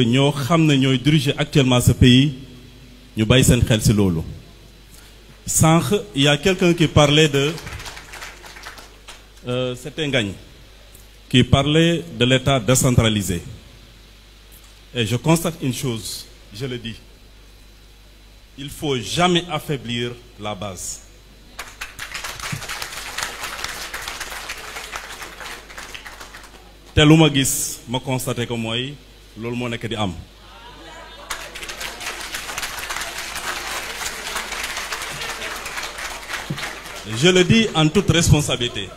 ñoo xam ne ñooy diriger actuellement ce pays ñu bàyyi seen xel ci loolu. Sànq il y a quelqu'un qui parlait de c'était Ngagne qui parlait de l'État décentralisé. Et je constate une chose, je le dis, il faut jamais affaiblir la base. te lu ma gis ma constaté que mooy loolu moo nekk di am. Je le dis en toute responsabilité.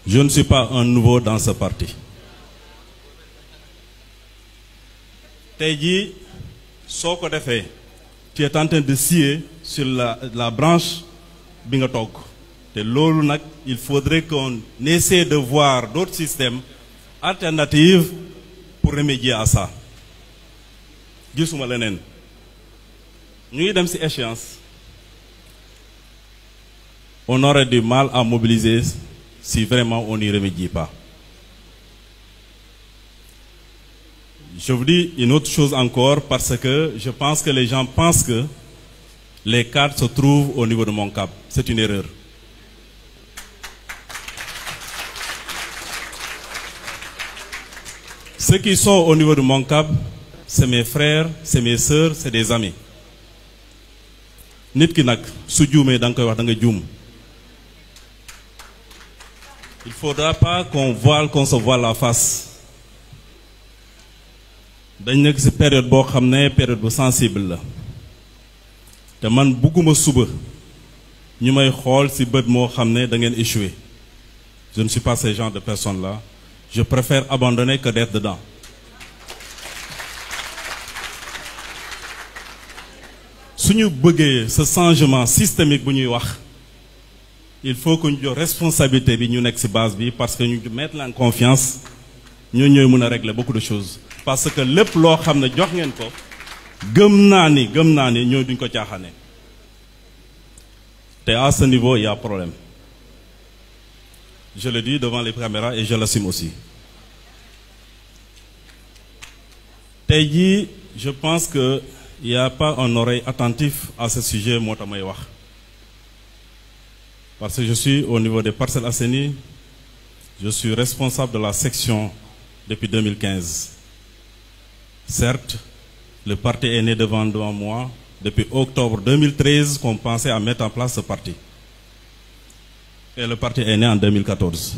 Je ne suis pas un nouveau dans ce parti. Tey jii soo ko defee tu es en train de scier sur la branche bi nga togg te loolu nag il faudrait qu'on essaie de voir d'autres systèmes alternatifs pour remédier à ça. Gisuma leneen ñu ngi dem ci échéance. On aurait du mal à mobiliser si vraiment on n'y remédie pas. Je vous dis une autre chose encore parce que je pense que les gens pensent que les cartes se trouvent au niveau de Moncap. C'est une erreur. Ceux qui sont au niveau de Moncap, c'est mes frères, c'est mes sœurs, c'est des amis. Nit ki nag su juumee da nga koy wax da nga juum. Il ne faudra pas qu'on se voile la face. dañ nekk ci période boo xam ne période bu sensible la te man bugguma suba ñu may xool ci bët moo xam ne da ngeen échoué. Je ne suis pas ce genre de personne là. Je préfère abandonner que d'être dedans. su ñu bëggee ce changement systémique bu ñuy wax il faut que ñu jox responsabilité bi ñu nekk ci base bi parce que ñu mettre en confiance ñoo ñooy mën a régler beaucoup de choses. Parce que lépp loo xam ne jox ngeen ko gëm naa ni ñoo duñ ko caaxaane te à ce niveau il y a problème. Je le dis devant les caméras et je l'assume aussi. Tey jii je pense que il y a pas un oreille attentif à ce sujet moo tax may wax parce que je suis au niveau des Parcelles Assainies, je suis responsable de la section depuis 2015. Certes, le parti est né devant moi depuis octobre 2013 qu'on pensait à mettre en place ce parti. Et le parti est né en 2014.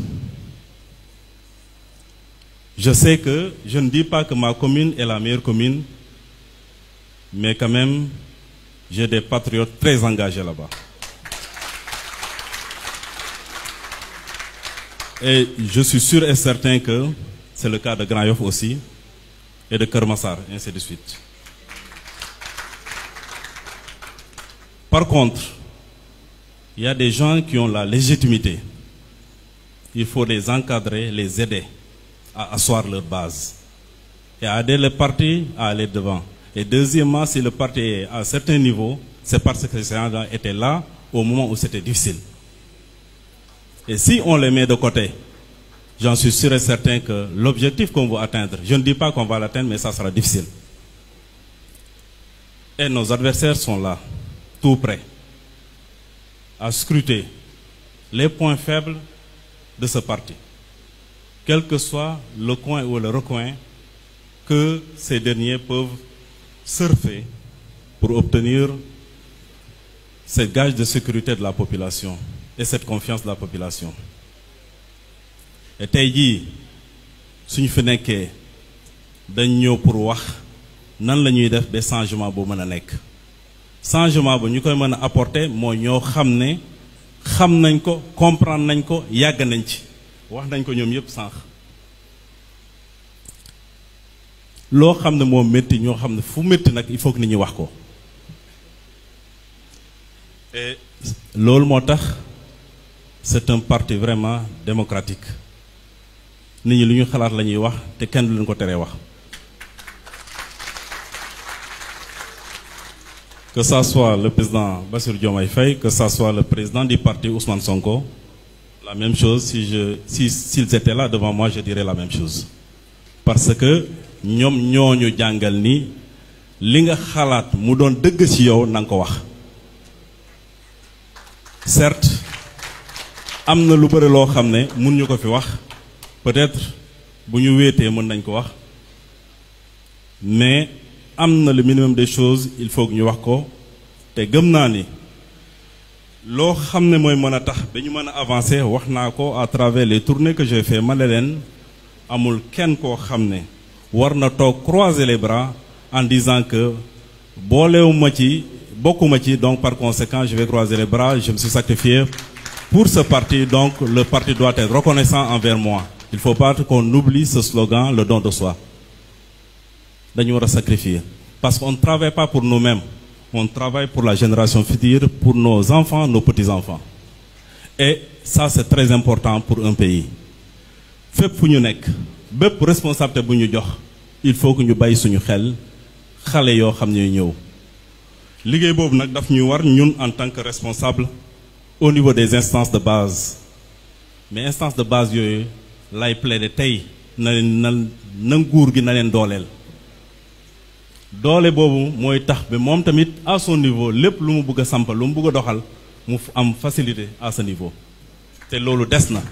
Je sais que, je ne dis pas que ma commune est la meilleure commune, mais quand même, j'ai des patriotes très engagés là-bas. Et je suis sûr et certain que c'est le cas de Grand Yoff aussi, et de Keur Massar, ainsi de suite. Par contre, il y a des gens qui ont la légitimité. Il faut les encadrer, les aider à asseoir leur base et à aider le parti à aller devant. Et deuxièmement, si le parti est à un certain niveau, c'est parce que ces gens étaient là au moment où c'était difficile. Et si on les met de côté, j'en suis sûr et certain que l'objectif qu'on veut atteindre, je ne dis pas qu'on va l'atteindre, mais ça sera difficile. Et nos adversaires sont là, tout prêts, à scruter les points faibles de ce parti. Quel que soit le coin ou le recoin que ces derniers peuvent surfer pour obtenir ce gage de sécurité de la population et cette confiance de la population. Et tey jii suñu fi nekkee dañ ñëw pour wax nan la ñuy def ba changement bu mën a nekk changement bu ñu koy mën a apporter moo ñoo xam ne xam nañ ko comprendre nañ ko yàgg nañ ci wax nañ ko ñoom yëpp sànq loo xam ne moo métti ñoo xam ne fu métti nag il faut que nit ñi wax ko et loolu moo tax c'est un parti vraiment démocratique. Nit ñi lu ñu xalaat la ñuy wax te kenn du leen ko teree wax. Que ça soit le président Bassirou Diomaye Faye, que ça soit le président du parti Ousmane Sonko, la même chose. S'ils étaient là devant moi, je dirais la même chose. parce que ñoom ñooñu jàngal ni li nga xalaat mu doon dëgg ci yow na nga ko wax. Certes am na lu bëri loo xam ne mun ñu ko fi wax peut-être bu ñu wéetee mën nañ ko wax mais am na le minimum des choses il faut que ñu wax ko te gëm naa ni loo xam ne mooy mën a tax ba ñu mën a avancer wax naa ko à travers les tournées que j'ai fait ma ne leen amul kenn koo xam ne war na toog croiser les bras en disant que boolewuma ci bokkuma ci donc par conséquent je vais croiser les bras je me suis sacrifié pour ce parti donc le parti doit être reconnaissant envers moi. Il ne faut pas qu'on oublie ce slogan le don de soi. Dañu war a sacrifier parce qu'on ne travaille pas pour nous-mêmes, on travaille pour la génération future, pour nos enfants, nos petits-enfants. Et ça c'est très important pour un pays. Fépp fu ñu nekk bépp responsabilité bu ñu jox il faut que ñu bàyyi suñu xel xale yoo xam ne ñëw liggéey boobu nag daf ñu war ñun en tant que responsable au niveau des instances de base mais instances de base yooyu lay plaider tey na nguur gi na leen dooleel doole boobu mooy tax ba moom tamit à son niveau lépp lu mu bëgg a sampal lu mu bëgg a doxal mu am facilité à ce niveau te loolu des na